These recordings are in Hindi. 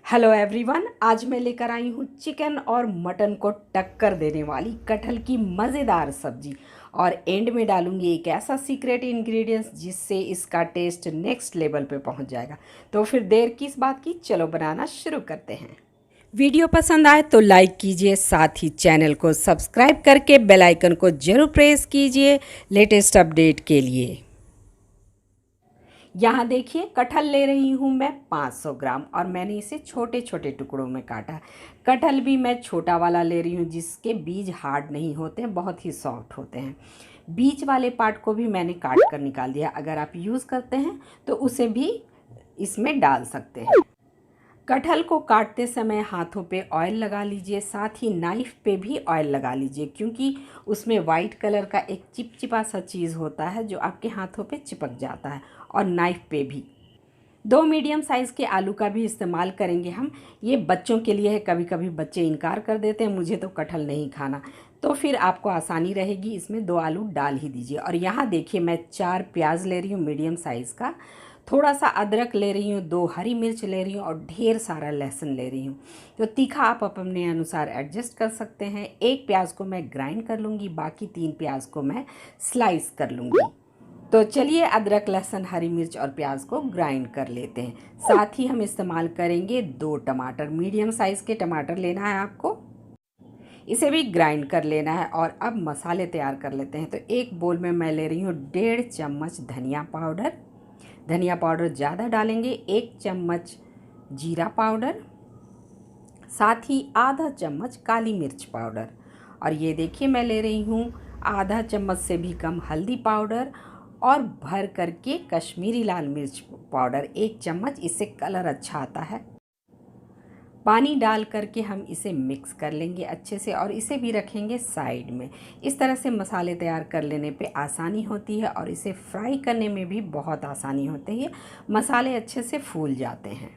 हेलो एवरीवन, आज मैं लेकर आई हूँ चिकन और मटन को टक्कर देने वाली कटहल की मज़ेदार सब्जी। और एंड में डालूंगी एक ऐसा सीक्रेट इंग्रेडिएंट्स जिससे इसका टेस्ट नेक्स्ट लेवल पे पहुँच जाएगा। तो फिर देर किस बात की, चलो बनाना शुरू करते हैं। वीडियो पसंद आए तो लाइक कीजिए, साथ ही चैनल को सब्सक्राइब करके बेल आइकन को ज़रूर प्रेस कीजिए लेटेस्ट अपडेट के लिए। यहाँ देखिए, कटहल ले रही हूँ मैं 500 ग्राम और मैंने इसे छोटे छोटे टुकड़ों में काटा। कटहल भी मैं छोटा वाला ले रही हूँ जिसके बीज हार्ड नहीं होते हैं, बहुत ही सॉफ्ट होते हैं। बीज वाले पार्ट को भी मैंने काट कर निकाल दिया। अगर आप यूज़ करते हैं तो उसे भी इसमें डाल सकते हैं। कटहल को काटते समय हाथों पे ऑयल लगा लीजिए, साथ ही नाइफ़ पे भी ऑयल लगा लीजिए, क्योंकि उसमें वाइट कलर का एक चिपचिपा सा चीज़ होता है जो आपके हाथों पे चिपक जाता है। और नाइफ़ पे भी 2 मीडियम साइज़ के आलू का भी इस्तेमाल करेंगे हम। ये बच्चों के लिए है, कभी कभी बच्चे इनकार कर देते हैं मुझे तो कटहल नहीं खाना, तो फिर आपको आसानी रहेगी, इसमें 2 आलू डाल ही दीजिए। और यहाँ देखिए, मैं 4 प्याज ले रही हूँ मीडियम साइज़ का, थोड़ा सा अदरक ले रही हूँ, 2 हरी मिर्च ले रही हूँ और ढेर सारा लहसुन ले रही हूँ। तो तीखा आप अपने अनुसार एडजस्ट कर सकते हैं। एक प्याज को मैं ग्राइंड कर लूँगी, बाकी 3 प्याज को मैं स्लाइस कर लूँगी। तो चलिए, अदरक लहसुन हरी मिर्च और प्याज को ग्राइंड कर लेते हैं। साथ ही हम इस्तेमाल करेंगे 2 टमाटर, मीडियम साइज़ के टमाटर लेना है आपको, इसे भी ग्राइंड कर लेना है। और अब मसाले तैयार कर लेते हैं। तो एक बोल में मैं ले रही हूँ 1.5 चम्मच धनिया पाउडर, धनिया पाउडर ज़्यादा डालेंगे, 1 चम्मच जीरा पाउडर, साथ ही आधा चम्मच काली मिर्च पाउडर। और ये देखिए, मैं ले रही हूँ आधा चम्मच से भी कम हल्दी पाउडर और भर करके कश्मीरी लाल मिर्च पाउडर 1 चम्मच, इससे कलर अच्छा आता है। पानी डाल करके हम इसे मिक्स कर लेंगे अच्छे से और इसे भी रखेंगे साइड में। इस तरह से मसाले तैयार कर लेने पे आसानी होती है और इसे फ्राई करने में भी बहुत आसानी होती है, मसाले अच्छे से फूल जाते हैं।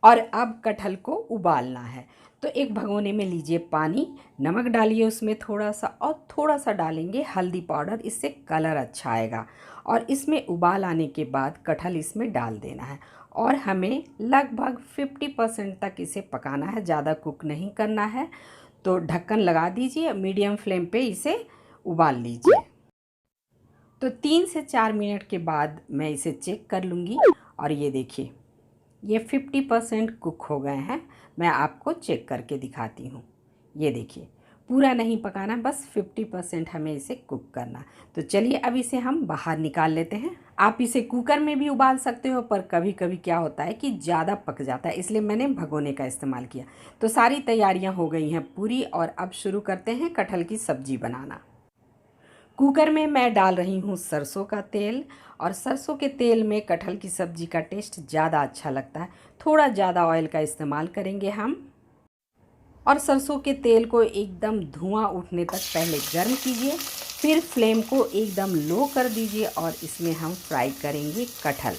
और अब कटहल को उबालना है। तो एक भगोने में लीजिए पानी, नमक डालिए उसमें थोड़ा सा और थोड़ा सा डालेंगे हल्दी पाउडर, इससे कलर अच्छा आएगा। और इसमें उबाल आने के बाद कटहल इसमें डाल देना है और हमें लगभग 50% तक इसे पकाना है, ज़्यादा कुक नहीं करना है। तो ढक्कन लगा दीजिए, मीडियम फ्लेम पे इसे उबाल लीजिए। तो 3 से 4 मिनट के बाद मैं इसे चेक कर लूँगी और ये देखिए, ये 50% कुक हो गए हैं। मैं आपको चेक करके दिखाती हूँ। ये देखिए, पूरा नहीं पकाना, बस 50% हमें इसे कुक करना। तो चलिए, अब इसे हम बाहर निकाल लेते हैं। आप इसे कुकर में भी उबाल सकते हो, पर कभी कभी क्या होता है कि ज़्यादा पक जाता है, इसलिए मैंने भगोने का इस्तेमाल किया। तो सारी तैयारियाँ हो गई हैं पूरी और अब शुरू करते हैं कटहल की सब्ज़ी बनाना। कुकर में मैं डाल रही हूँ सरसों का तेल और सरसों के तेल में कटहल की सब्ज़ी का टेस्ट ज़्यादा अच्छा लगता है। थोड़ा ज़्यादा ऑयल का इस्तेमाल करेंगे हम। और सरसों के तेल को एकदम धुआं उठने तक पहले गर्म कीजिए, फिर फ्लेम को एकदम लो कर दीजिए और इसमें हम फ्राई करेंगे कटहल।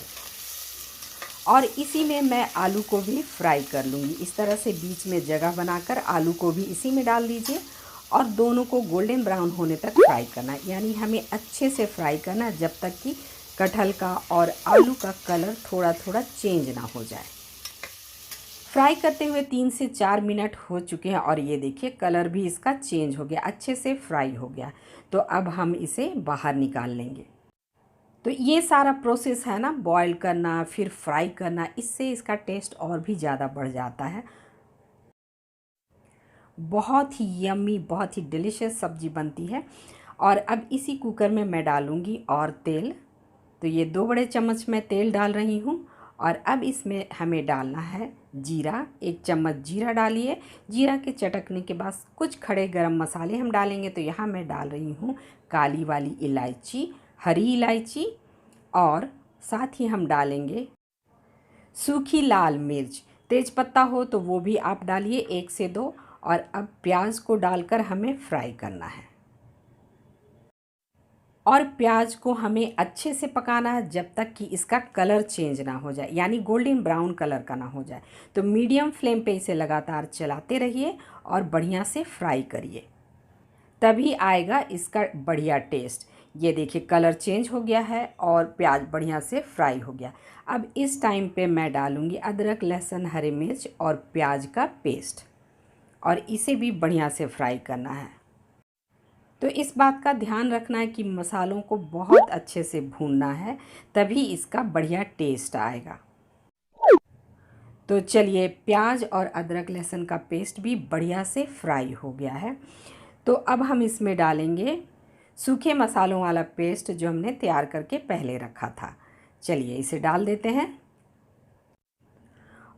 और इसी में मैं आलू को भी फ्राई कर लूँगी। इस तरह से बीच में जगह बनाकर आलू को भी इसी में डाल दीजिए और दोनों को गोल्डन ब्राउन होने तक फ्राई करना है। यानी हमें अच्छे से फ्राई करना है जब तक कि कटहल का और आलू का कलर थोड़ा थोड़ा चेंज ना हो जाए। फ्राई करते हुए 3 से 4 मिनट हो चुके हैं और ये देखिए, कलर भी इसका चेंज हो गया, अच्छे से फ्राई हो गया। तो अब हम इसे बाहर निकाल लेंगे। तो ये सारा प्रोसेस है ना, बॉईल करना फिर फ्राई करना, इससे इसका टेस्ट और भी ज़्यादा बढ़ जाता है। बहुत ही यम्मी, बहुत ही डिलीशियस सब्ज़ी बनती है। और अब इसी कुकर में मैं डालूँगी और तेल। तो ये 2 बड़े चम्मच मैं तेल डाल रही हूँ और अब इसमें हमें डालना है जीरा। 1 चम्मच जीरा डालिए। जीरा के चटकने के बाद कुछ खड़े गरम मसाले हम डालेंगे। तो यहाँ मैं डाल रही हूँ काली वाली इलायची, हरी इलायची और साथ ही हम डालेंगे सूखी लाल मिर्च। तेज़पत्ता हो तो वो भी आप डालिए, 1 से 2। और अब प्याज को डालकर हमें फ्राई करना है और प्याज को हमें अच्छे से पकाना है जब तक कि इसका कलर चेंज ना हो जाए, यानी गोल्डन ब्राउन कलर का ना हो जाए। तो मीडियम फ्लेम पे इसे लगातार चलाते रहिए और बढ़िया से फ्राई करिए, तभी आएगा इसका बढ़िया टेस्ट। ये देखिए कलर चेंज हो गया है और प्याज बढ़िया से फ्राई हो गया। अब इस टाइम पे मैं डालूँगी अदरक, लहसुन, हरी मिर्च और प्याज का पेस्ट और इसे भी बढ़िया से फ्राई करना है। तो इस बात का ध्यान रखना है कि मसालों को बहुत अच्छे से भूनना है, तभी इसका बढ़िया टेस्ट आएगा। तो चलिए, प्याज और अदरक लहसुन का पेस्ट भी बढ़िया से फ्राई हो गया है। तो अब हम इसमें डालेंगे सूखे मसालों वाला पेस्ट जो हमने तैयार करके पहले रखा था। चलिए इसे डाल देते हैं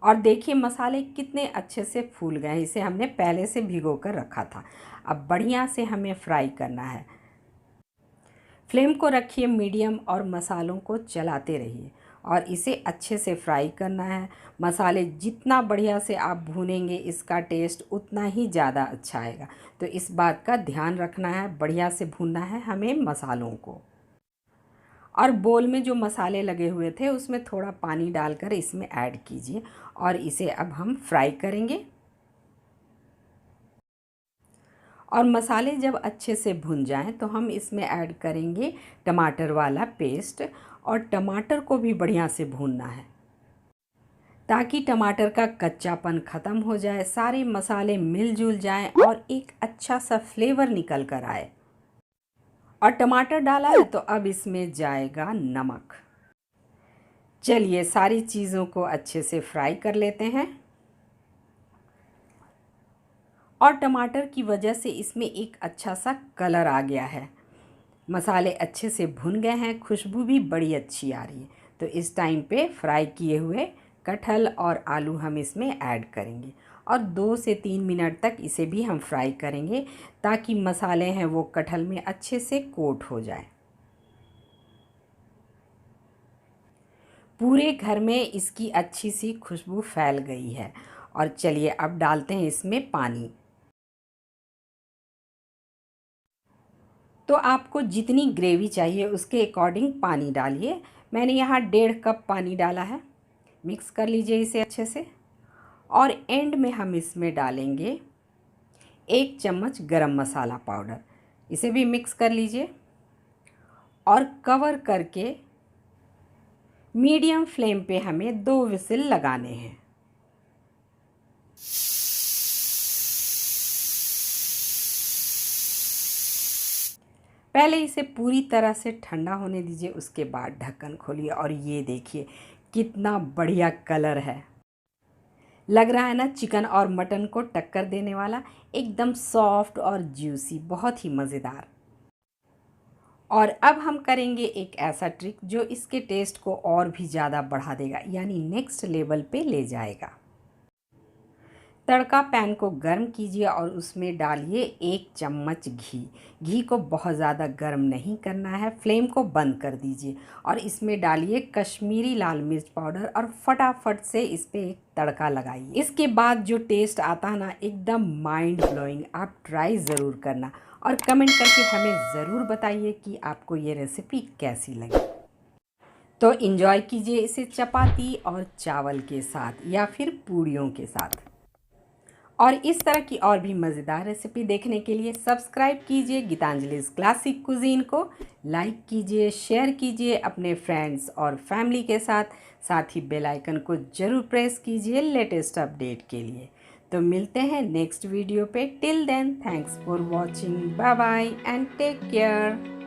और देखिए मसाले कितने अच्छे से फूल गए हैं। इसे हमने पहले से भिगो कर रखा था। अब बढ़िया से हमें फ्राई करना है। फ्लेम को रखिए मीडियम और मसालों को चलाते रहिए और इसे अच्छे से फ्राई करना है। मसाले जितना बढ़िया से आप भूनेंगे इसका टेस्ट उतना ही ज़्यादा अच्छा आएगा। तो इस बात का ध्यान रखना है, बढ़िया से भूनना है हमें मसालों को। और बोल में जो मसाले लगे हुए थे उसमें थोड़ा पानी डालकर इसमें ऐड कीजिए और इसे अब हम फ्राई करेंगे। और मसाले जब अच्छे से भुन जाएं तो हम इसमें ऐड करेंगे टमाटर वाला पेस्ट और टमाटर को भी बढ़िया से भूनना है ताकि टमाटर का कच्चापन ख़त्म हो जाए, सारे मसाले मिलजुल जाएं और एक अच्छा सा फ्लेवर निकल कर आए। और टमाटर डाला है तो अब इसमें जाएगा नमक। चलिए सारी चीज़ों को अच्छे से फ्राई कर लेते हैं। और टमाटर की वजह से इसमें एक अच्छा सा कलर आ गया है। मसाले अच्छे से भुन गए हैं, खुशबू भी बड़ी अच्छी आ रही है। तो इस टाइम पे फ्राई किए हुए कटहल और आलू हम इसमें ऐड करेंगे और 2 से 3 मिनट तक इसे भी हम फ्राई करेंगे ताकि मसाले हैं वो कटहल में अच्छे से कोट हो जाए। पूरे घर में इसकी अच्छी सी खुशबू फैल गई है। और चलिए अब डालते हैं इसमें पानी। तो आपको जितनी ग्रेवी चाहिए उसके अकॉर्डिंग पानी डालिए। मैंने यहाँ 1.5 कप पानी डाला है। मिक्स कर लीजिए इसे अच्छे से। और एंड में हम इसमें डालेंगे 1 चम्मच गरम मसाला पाउडर। इसे भी मिक्स कर लीजिए और कवर करके मीडियम फ्लेम पे हमें 2 विसिल लगाने हैं। पहले इसे पूरी तरह से ठंडा होने दीजिए, उसके बाद ढक्कन खोलिए और ये देखिए कितना बढ़िया कलर है। लग रहा है ना चिकन और मटन को टक्कर देने वाला, एकदम सॉफ्ट और जूसी, बहुत ही मज़ेदार। और अब हम करेंगे एक ऐसा ट्रिक जो इसके टेस्ट को और भी ज़्यादा बढ़ा देगा, यानी नेक्स्ट लेवल पे ले जाएगा। तड़का पैन को गर्म कीजिए और उसमें डालिए 1 चम्मच घी। घी को बहुत ज़्यादा गर्म नहीं करना है, फ्लेम को बंद कर दीजिए और इसमें डालिए कश्मीरी लाल मिर्च पाउडर और फटाफट से इस पर एक तड़का लगाइए। इसके बाद जो टेस्ट आता है ना, एकदम माइंड ब्लोइंग। आप ट्राई ज़रूर करना और कमेंट करके हमें ज़रूर बताइए कि आपको ये रेसिपी कैसी लगी। तो इन्जॉय कीजिए इसे चपाती और चावल के साथ या फिर पूड़ियों के साथ। और इस तरह की और भी मज़ेदार रेसिपी देखने के लिए सब्सक्राइब कीजिए गीतांजलि's क्लासिक कुजीन को, लाइक कीजिए, शेयर कीजिए अपने फ्रेंड्स और फैमिली के साथ ही बेल आइकन को ज़रूर प्रेस कीजिए लेटेस्ट अपडेट के लिए। तो मिलते हैं नेक्स्ट वीडियो पे। Till then thanks for watching, bye bye and take care.